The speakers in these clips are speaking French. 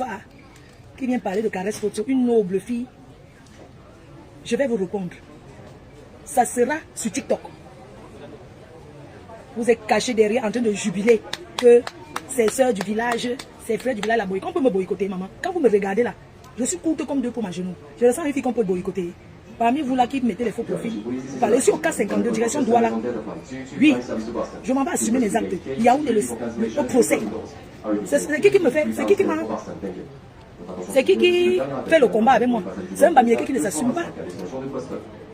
Alpha qui vient parler de caresse photo, une noble fille, je vais vous répondre. Ça sera sur TikTok. Vous êtes caché derrière en train de jubiler que ces sœurs du village, ces frères du village la boycottent. On peut me boycotter, maman. Quand vous me regardez là, je suis courte comme 2 pour ma genou. Je ressens une fille qu'on peut boycotter. Parmi vous là qui mettez les faux profils, vous parlez sur K52, direction Douala. Oui, je m'en vais assumer mes actes. Il y a où le procès. C'est qui me fait, c'est qui m'a... C'est qui fait le combat avec moi. C'est un Bamieke qui ne s'assume pas.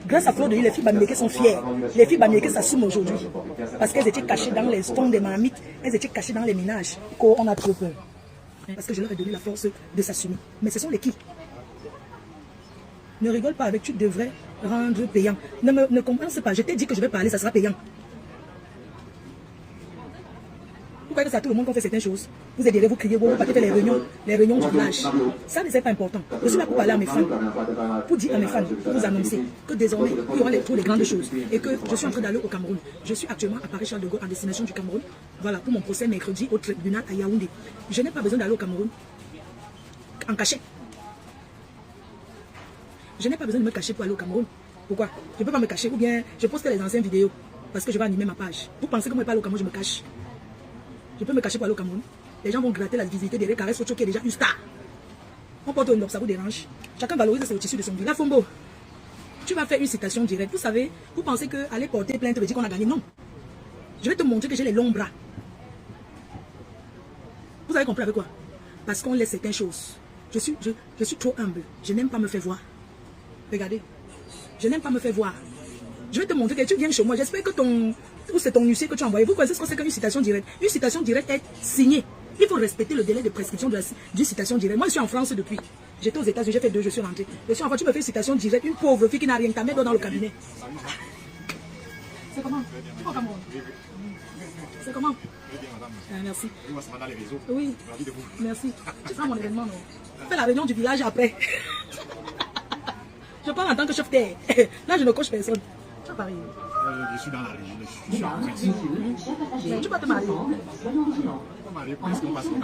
Grâce à Claude, les filles Bamieke sont fières. Les filles Bamieke s'assument aujourd'hui. Parce qu'elles étaient cachées dans les stones des marmites. Elles étaient cachées dans les ménages. On a trop peur. Parce que je leur ai donné la force de s'assumer. Mais ce sont les qui? Ne rigole pas avec, tu devrais rendre payant. Ne commence pas. Je t'ai dit que je vais parler, ça sera payant. Vous croyez que c'est à tout le monde qu'on fait certaines choses? Vous êtes derrière, vous criez, vous partez faire les réunions du village. Ça ne c'est pas important. Je suis là pour parler à mes fans. Pour dire à mes fans, pour vous annoncer que désormais, il y aura trop les grandes choses. Et que je suis en train d'aller au Cameroun. Je suis actuellement à Paris-Charles de Gaulle en destination du Cameroun. Voilà, pour mon procès mercredi au tribunal à Yaoundé. Je n'ai pas besoin d'aller au Cameroun en cachet. Je n'ai pas besoin de me cacher pour aller au Cameroun. Pourquoi? Je ne peux pas me cacher ou bien je poste les anciennes vidéos parce que je vais animer ma page. Vous pensez que moi je parle au Cameroun, je me cache? Je peux me cacher pour aller au Cameroun. Les gens vont gratter la visibilité derrière Caresse Photo qui est déjà une star. On porte une robe, ça vous dérange. Chacun valorise le tissu de son vie. La Fombo, tu vas faire une citation directe. Vous savez, vous pensez qu'aller porter plainte veut dire qu'on a gagné? Non. Je vais te montrer que j'ai les longs bras. Vous avez compris avec quoi? Parce qu'on laisse certaines choses. Je suis trop humble. Je n'aime pas me faire voir. Regardez. Je n'aime pas me faire voir. Je vais te montrer que tu viens chez moi. J'espère que c'est ton huissier que tu as envoyé. Vous connaissez ce que c'est qu'une citation directe? Une citation directe est signée. Il faut respecter le délai de prescription d'une citation directe. Moi, je suis en France depuis. J'étais aux États-Unis, j'ai fait 2, je suis rentrée. Je suis en France, tu me fais une citation directe. Une pauvre fille qui n'a rien, ta mère dans le cabinet. C'est comment? C'est comment? Merci. Oui, merci. Tu feras mon événement, non? Fais la réunion du village après. Je parle en tant que chef terre. Là, je ne coche personne. Tu vas Paris. Je suis dans la région. Mais tu vas te marier.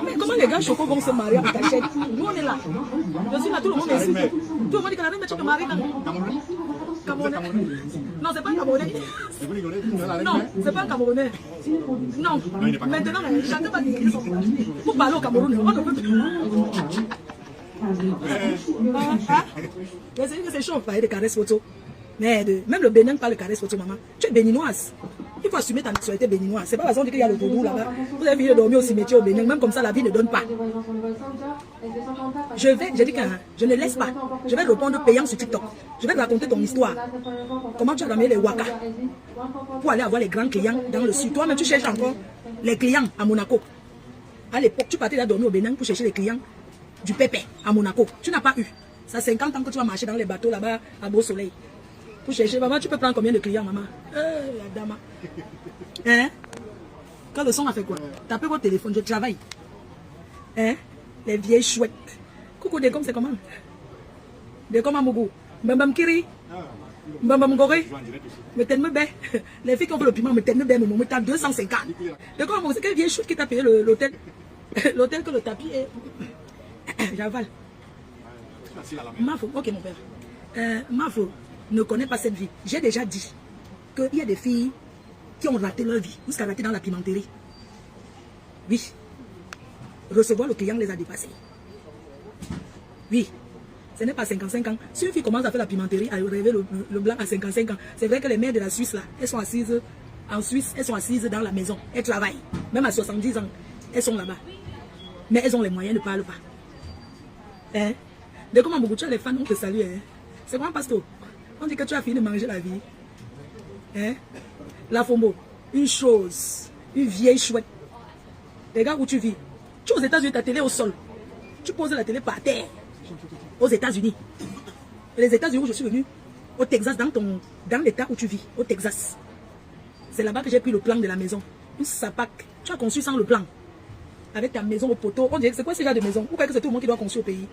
Mais comment les gars chocos vont se marier avec ta chaîne? Nous, on est là. Je suis là, tout le monde est ici. Tout le monde dit que la reine, tu te maries quand Camerounais. Non, c'est pas un Camerounais. Non, c'est pas un Camerounais. Non, maintenant, chacun va dire pour parler au Cameroun. On ne peut plus. C'est chaud, parler de caresse photo. Mais même le Bénin parle de caresse photo, maman. Tu es béninoise. Il faut assumer ta nationalité béninoise. C'est pas parce qu'on dit qu'il y a le doudou là-bas. Vous avez fini de dormir au cimetière au Bénin. Même comme ça, la vie ne donne pas. J'ai dit que je ne laisse pas. Je vais répondre payant sur TikTok. Je vais te raconter ton histoire. Comment tu as ramené les Waka pour aller avoir les grands clients dans le sud. Toi-même, tu cherches encore les clients à Monaco. À l'époque, tu partais là dormir au Bénin pour chercher les clients du Pépé à Monaco. Tu n'as pas eu. Ça 50 ans que tu vas marcher dans les bateaux là-bas à beau soleil. Pour chercher, maman, tu peux prendre combien de clients, maman? La dame. Hein? Quand le son a fait quoi? Tapez votre téléphone, je travaille. Hein? Les vieilles chouettes. Coucou, des comme c'est comment? Des comme à Mougou. Mbambam Kiri. Mbambam Goré. Me t'aime bien. Les filles qui ont fait le piment, me t'aime bien, me t'as 250. Des comme c'est quelle vieille chouette qui t'a payé l'hôtel? L'hôtel que le tapis est. J'avale. Mafo, ok mon père. Mafo ne connaît pas cette vie. J'ai déjà dit qu'il y a des filles qui ont raté leur vie, jusqu'à rater dans la pimenterie. Oui. Recevoir le client les a dépassés. Oui. Ce n'est pas 55 ans. Si une fille commence à faire la pimenterie, à rêver le blanc à 55 ans, c'est vrai que les mères de la Suisse là, elles sont assises en Suisse, elles sont assises dans la maison. Elles travaillent. Même à 70 ans, elles sont là-bas. Mais elles ont les moyens, ne parlent pas. Hein? De comment beaucoup de les fans, on te salue. Hein? C'est quoi, pasteur? On dit que tu as fini de manger la vie. Hein? La Fombo, une chose, une vieille chouette. Regarde où tu vis. Tu es aux États-Unis, ta télé au sol. Tu poses la télé par terre. Aux États-Unis. Et les États-Unis où je suis venu, au Texas, dans l'état où tu vis, au Texas. C'est là-bas que j'ai pris le plan de la maison. Une sapac. Tu as conçu sans le plan. Avec ta maison au poteau. On dirait que c'est quoi ce genre de maison? Vous croyez que c'est tout le monde qui doit construire au pays?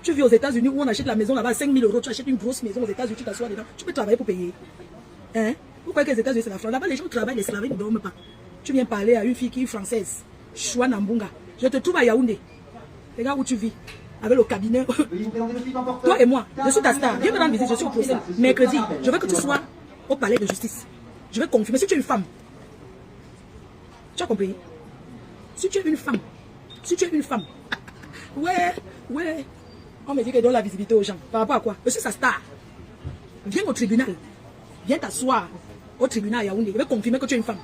Tu vis aux États-Unis où on achète la maison là-bas à 5 000 €. Tu achètes une grosse maison aux États-Unis, tu t'assois dedans. Tu peux travailler pour payer. Hein? Vous croyez que les États-Unis c'est la France? Là-bas les gens travaillent, les esclaves ne dorment pas. Tu viens parler à une fille qui est française. Choua Nambunga. Je te trouve à Yaoundé. Regarde où tu vis. Avec le cabinet. Toi et moi, je suis ta star. Viens me rendre visite, je suis au procès. Mercredi, je veux que tu sois au palais de justice. Je vais confirmer. Si tu es une femme, tu as compris? Si tu es une femme, ouais, on me dit qu'elle donne la visibilité aux gens. Par rapport à quoi? Je suis sa star. Viens au tribunal. Viens t'asseoir au tribunal à Yaoundé. Je vais confirmer que tu es une femme.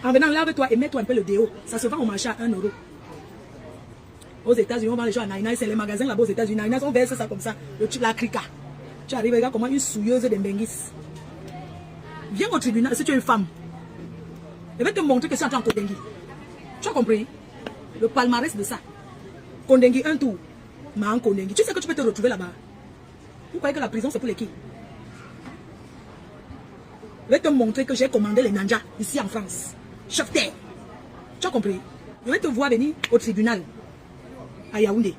En venant là avec toi et mets-toi un peu le déo. Ça se vend au marché à 1 €. Aux États-Unis, on vend les gens à Naina. C'est les magasins là-bas aux États-Unis. Naina, on verse ça comme ça. La crica. Tu arrives, regarde comment une souilleuse de Mbenguis. Viens au tribunal si tu es une femme. Je vais te montrer que c'est en Kondengi. Tu as compris? Le palmarès de ça. Kondengi, un tour. Ma Kondengi. Tu sais que tu peux te retrouver là-bas. Vous croyez que la prison c'est pour les qui? Je vais te montrer que j'ai commandé les nanjas ici en France. Chefter. Tu as compris? Je vais te voir venir au tribunal à Yaoundé.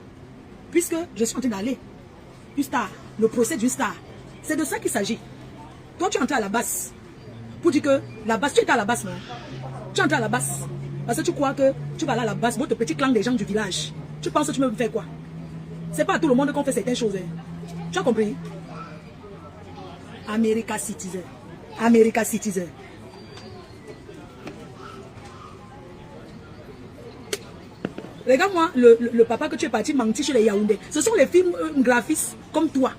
Puisque je suis en train d'aller. Une star. Le procès d'une star. C'est de ça qu'il s'agit. Toi, tu es entré à la base. Pour dire que la base, tu étais à la base, non? Tu es entré à la base. Parce que tu crois que tu vas aller à la base, votre petit clan des gens du village. Tu penses que tu peux me faire quoi? C'est pas à tout le monde qu'on fait certaines choses. Hein. Tu as compris? America Citizen. America Citizen. Regarde-moi le papa que tu es parti mentir chez les Yaoundé. Ce sont les films graphistes comme toi.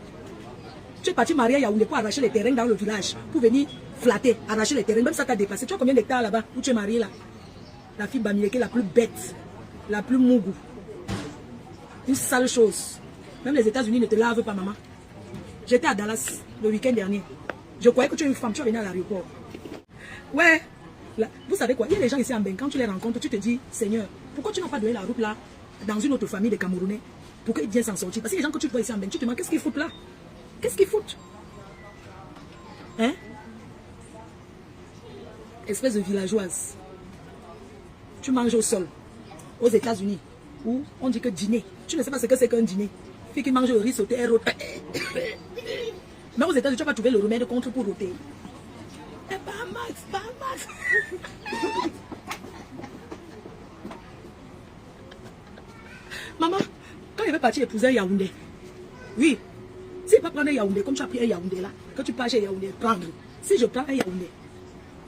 Tu es parti marier à Yaoundé pour arracher les terrains dans le village. Pour venir flatter, arracher les terrains. Même ça t'a dépassé. Tu as combien d'hectares là-bas où tu es marié là? La fille Bamileke la plus bête. La plus mougou. Une sale chose. Même les États-Unis ne te lavent pas, maman. J'étais à Dallas le week-end dernier. Je croyais que tu es une femme. Tu vas venir à l'aéroport. Ouais. Là, vous savez quoi? Il y a des gens ici en Bénin. Quand tu les rencontres, tu te dis, Seigneur, pourquoi tu n'as pas donné la route là dans une autre famille de Camerounais pour qu'ils viennent s'en sortir? Parce que les gens que tu vois ici en Bénin, tu te demandes qu'est-ce qu'ils foutent là? Qu'est-ce qu'ils foutent? Hein? Espèce de villageoise. Tu manges au sol. Aux États-Unis, où on dit que dîner. Tu ne sais pas ce que c'est qu'un dîner. Fille qui mange le riz sauté, elle rote. Mais aux États-Unis, tu vas trouver le remède contre pour roter. Pas max, pas max. Maman, quand il veut partir épouser un Yaoundé, oui, si pas prendre un Yaoundé, comme tu as pris un Yaoundé là, que tu pars chez Yaoundé, prendre. Si je prends un Yaoundé,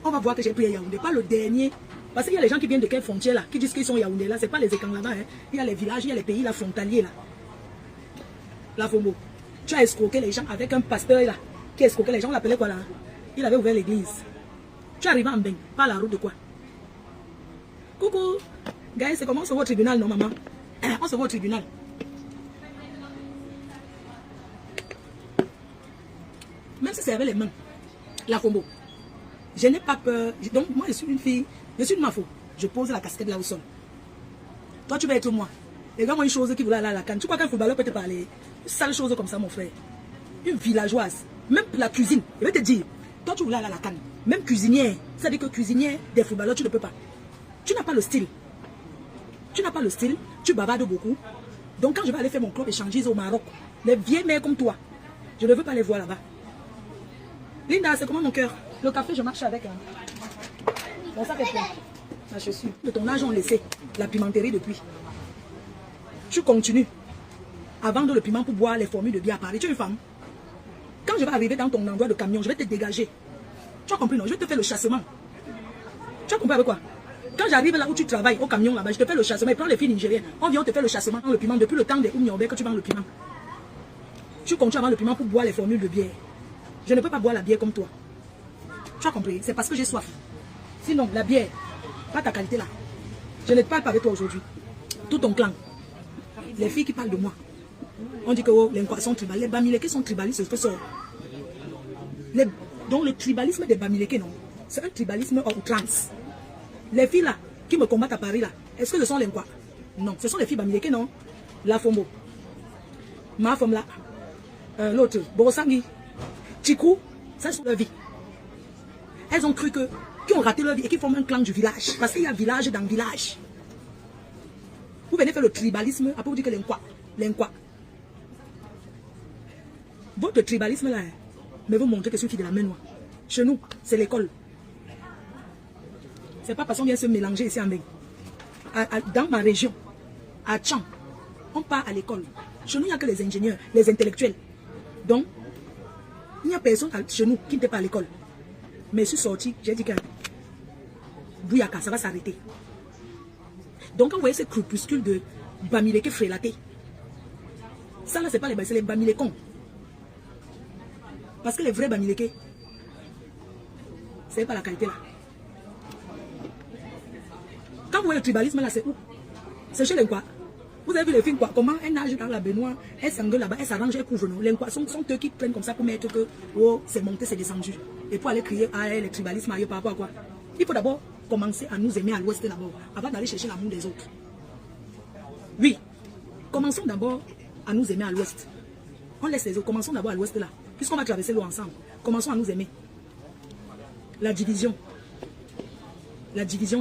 on va voir que j'ai pris un Yaoundé, pas le dernier. Parce qu'il y a les gens qui viennent de quelle frontière là, qui disent qu'ils sont Yaoundé là, c'est pas les écans là-bas, hein. Il y a les villages, il y a les pays là, frontaliers là. La Fombo. Tu as escroqué les gens avec un pasteur là, qui a escroqué les gens, on l'appelait quoi là? Il avait ouvert l'église. Tu arrives en Bénin, par la route de quoi? Coucou, guys, c'est comment on se voit au tribunal, non maman? On se voit au tribunal. Même si c'est avec les mains, la Fombo. Je n'ai pas peur. Donc moi je suis une fille, je suis une mafo. Je pose la casquette là au sol. Toi tu vas être moi. Regarde-moi une chose qui voulait aller à la canne. Tu crois qu'un footballeur peut te parler? Une sale chose comme ça mon frère. Une villageoise. Même la cuisine. Je vais te dire. Toi tu voulais aller à la canne. Même cuisinière. Ça dit que cuisinière des footballeurs tu ne peux pas. Tu n'as pas le style. Tu n'as pas le style. Tu bavardes beaucoup. Donc quand je vais aller faire mon club échangiste au Maroc, les vieilles mères comme toi, je ne veux pas les voir là-bas. Linda, c'est comment mon cœur? Le café, je marche avec. Hein. Bon, ça fait quoi? Ah, je suis. De ton âge, on laissait la pimenterie depuis. Tu continues à vendre le piment pour boire les formules de bière à Paris. Tu es une femme. Quand je vais arriver dans ton endroit de camion, je vais te dégager. Tu as compris, non? Je vais te faire le chassement. Tu as compris avec quoi? Quand j'arrive là où tu travailles, au camion là-bas, je te fais le chassement. Et prends les filles nigériennes. On vient, on te fait le chassement dans le piment depuis le temps des Oumniobé que tu vends le piment. Tu continues à vendre le piment pour boire les formules de bière. Je ne peux pas boire la bière comme toi. Tu as compris? C'est parce que j'ai soif. Sinon, la bière, pas ta qualité là. Je ne parle pas avec toi aujourd'hui. Tout ton clan. Les filles qui parlent de moi. On dit que oh, les sont tribales. Les Bamileke sont tribalistes, c'est ce que ça. Donc le tribalisme des Bamileke, non. C'est un tribalisme hors outrance. Les filles là, qui me combattent à Paris là, est-ce que ce sont les quoi? Non, ce sont les filles Bamileke, non. La Fombo. Ma femme là. L'autre, Borosangi. Chikou, ça c'est leur vie. Elles ont cru que, qui ont raté leur vie et qui forment un clan du village. Parce qu'il y a village dans village. Vous venez faire le tribalisme, après vous dites que l'inquois. Votre tribalisme là, mais vous montrez que c'est une fille de la main noire. Chez nous, c'est l'école. C'est pas parce qu'on vient se mélanger ici en Bénin. Dans ma région, à Tchang, On part à l'école. Chez nous, il n'y a que les ingénieurs, les intellectuels. Donc, il n'y a personne chez nous qui n'était pas à l'école. Mais je suis sorti, j'ai dit que Bouyaka, ça va s'arrêter. Donc, quand vous voyez ces crépuscules de Bamileke frélaté, ça là, c'est pas c'est les Bamilekons. Parce que les vrais Bamileke, c'est pas la qualité là. Quand vous voyez le tribalisme là, c'est où? C'est chez les quoi? Vous avez vu les films quoi? Comment elle nage dans la baignoire, elle s'engueule là-bas, elle s'arrange, elle couvre nous. Les quoi sont eux qui prennent comme ça pour mettre que oh, c'est monté, c'est descendu. Et pour aller crier ah, les tribalismes ailleurs par rapport à quoi? Il faut d'abord commencer à nous aimer à l'ouest d'abord, avant d'aller chercher l'amour des autres. Oui, commençons d'abord à nous aimer à l'ouest. On laisse les autres, commençons d'abord à l'ouest là. Puisqu'on va traverser l'eau ensemble, commençons à nous aimer. La division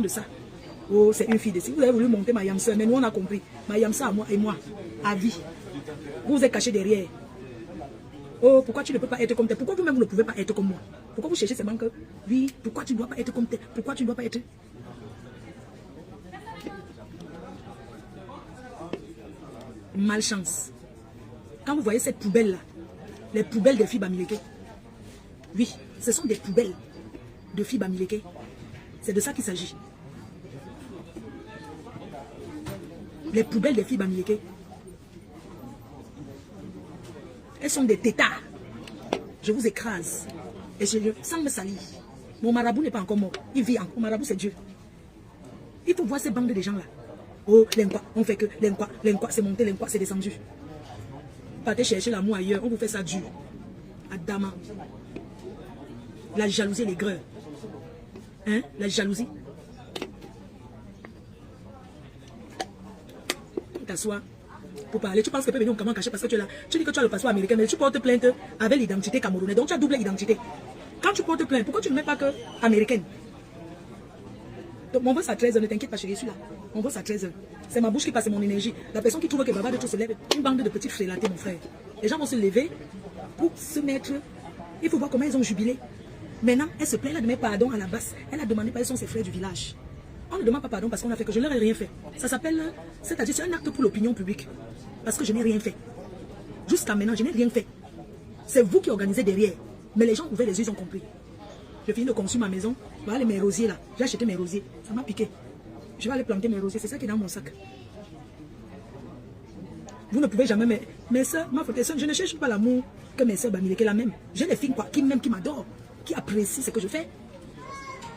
de ça. Oh, c'est une fille de si. Vous avez voulu monter ma yamsa, mais nous on a compris. Ma yamsa à moi et moi, à vie. Vous vous êtes caché derrière. Oh, pourquoi tu ne peux pas être comme tel? Pourquoi vous-même vous ne pouvez pas être comme moi? Pourquoi vous cherchez seulement que, oui, pourquoi tu ne dois pas être comme tel? Pourquoi tu ne dois pas être... Malchance. Quand vous voyez cette poubelle-là, les poubelles des filles Bamileke, oui, ce sont des poubelles de filles Bamileke. C'est de ça qu'il s'agit. Les poubelles des filles Bamileke. Elles sont des tétards. Je vous écrase. Et sans me salir. Mon marabout n'est pas encore mort. Il vit encore. Mon marabout, c'est Dieu. Il faut voir ces bandes de gens là. Oh, l'enquoi, on fait que l'enquoi, c'est monté, l'enquoi, c'est descendu. Partez chercher l'amour ailleurs, on vous fait ça dur. Adama. La jalousie et l'aigreur. Hein? La jalousie. Tu t'assois pour parler. Tu penses que tu peux venir au Cameroun caché parce que tu es là. Tu dis que tu as le passeport américain, mais tu portes plainte avec l'identité camerounaise. Donc tu as double identité. Quand tu portes plainte, pourquoi tu ne mets pas que américaine? Donc mon boss à 13h, ne t'inquiète pas chérie, je suis là. Mon boss à 13h. C'est ma bouche qui passe mon énergie. La personne qui trouve que Baba de tout se lève, une bande de petits frélatés, mon frère. Les gens vont se lever pour se mettre. Il faut voir comment ils ont jubilé. Maintenant, elle se plaint, elle a demandé pardon à la basse. Elle a demandé pardon à ses frères du village. On ne demande pas pardon parce qu'on a fait que je ne leur ai rien fait. Ça s'appelle, c'est-à-dire c'est un acte pour l'opinion publique. Parce que je n'ai rien fait. Jusqu'à maintenant, je n'ai rien fait. C'est vous qui organisez derrière. Mais les gens ouvrent les yeux, ils ont compris. Je finis de construire ma maison. Voilà mes rosiers là. J'ai acheté mes rosiers. Ça m'a piqué. Je vais aller planter mes rosiers. C'est ça qui est dans mon sac. Vous ne pouvez jamais... Mes soeurs, ma frère, je ne cherche pas l'amour que mes soeurs Bamileke la même. J'ai des filles quoi, qui m'aiment, qui m'adorent, qui apprécient ce que je fais.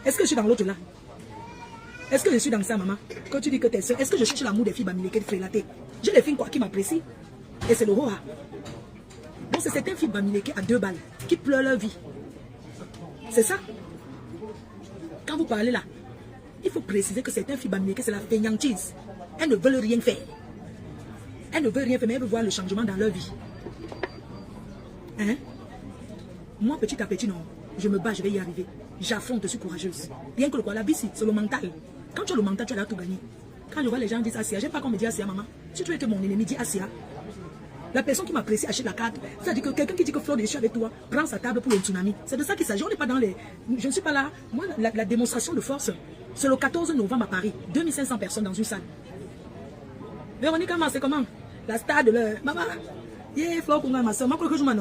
Est-ce que je suis dans l'autre là? Est-ce que je suis dans ça, maman? Quand tu dis que tes soeurs, est-ce que je cherche l'amour des filles Bamileke frélatées? J'ai des filles quoi, qui m'apprécient. Et c'est le roi. Donc c'est certaines filles Bamileke à 2 balles qui pleurent leur vie. C'est ça. Quand vous parlez là, il faut préciser que certaines filles Bamileke, c'est la fainéantise. Elles ne veulent rien faire. Elles ne veulent rien faire, mais elles veulent voir le changement dans leur vie. Hein? Moi, petit à petit, non. Je me bats, je vais y arriver. J'affronte, je suis courageuse. Bien que le quoi, la vie, c'est le mental. Quand tu as le mental, tu as tout gagné. Quand je vois les gens dire Asia, j'aime pas qu'on me dise Asia, maman. Si tu étais mon ennemi, dis Asia. La personne qui m'apprécie achète la carte. C'est-à-dire que quelqu'un qui dit que Flore, je suis avec toi, prend sa table pour le tsunami. C'est de ça qu'il s'agit. On n'est pas dans les... Je ne suis pas là. Moi, la démonstration de force, c'est le 14 novembre à Paris. 2500 personnes dans une salle. Véronique, c'est comment? La star de l'heure. Maman, yeah, Flore, ma soeur. Moi, que je m'en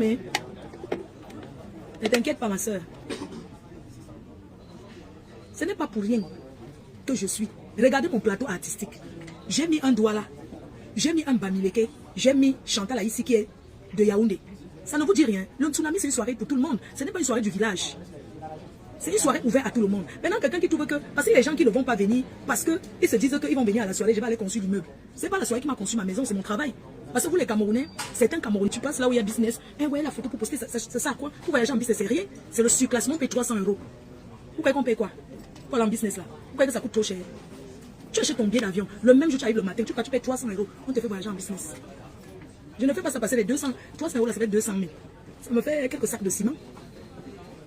ai. Ne t'inquiète pas, ma soeur. Ce n'est pas pour rien que je suis. Regardez mon plateau artistique. J'ai mis un doigt là. J'ai mis un Bamileke. J'ai mis Chantal ici qui est de Yaoundé. Ça ne vous dit rien. Le tsunami, c'est une soirée pour tout le monde. Ce n'est pas une soirée du village. C'est une soirée ouverte à tout le monde. Maintenant, quelqu'un qui trouve que... Parce que les gens qui ne vont pas venir, parce qu'ils se disent qu'ils vont venir à la soirée, je vais aller construire l'immeuble. Ce n'est pas la soirée qui m'a construit ma maison, c'est mon travail. Parce que vous les Camerounais, certains Camerounais, tu passes là où il y a business. Eh ouais, la photo pour poster, c'est ça quoi? Pour voyager en business, c'est rien. C'est le surclassement, on paye 300 €. Vous croyez qu'on paye quoi? Pour aller en business là. Vous croyez que ça coûte trop cher? Tu achètes ton billet d'avion, le même jour tu arrives le matin, tu payes 300 €, on te fait voyager en business. Je ne fais pas ça passer les 200, 300 € là, ça fait 200 000. Ça me fait quelques sacs de ciment.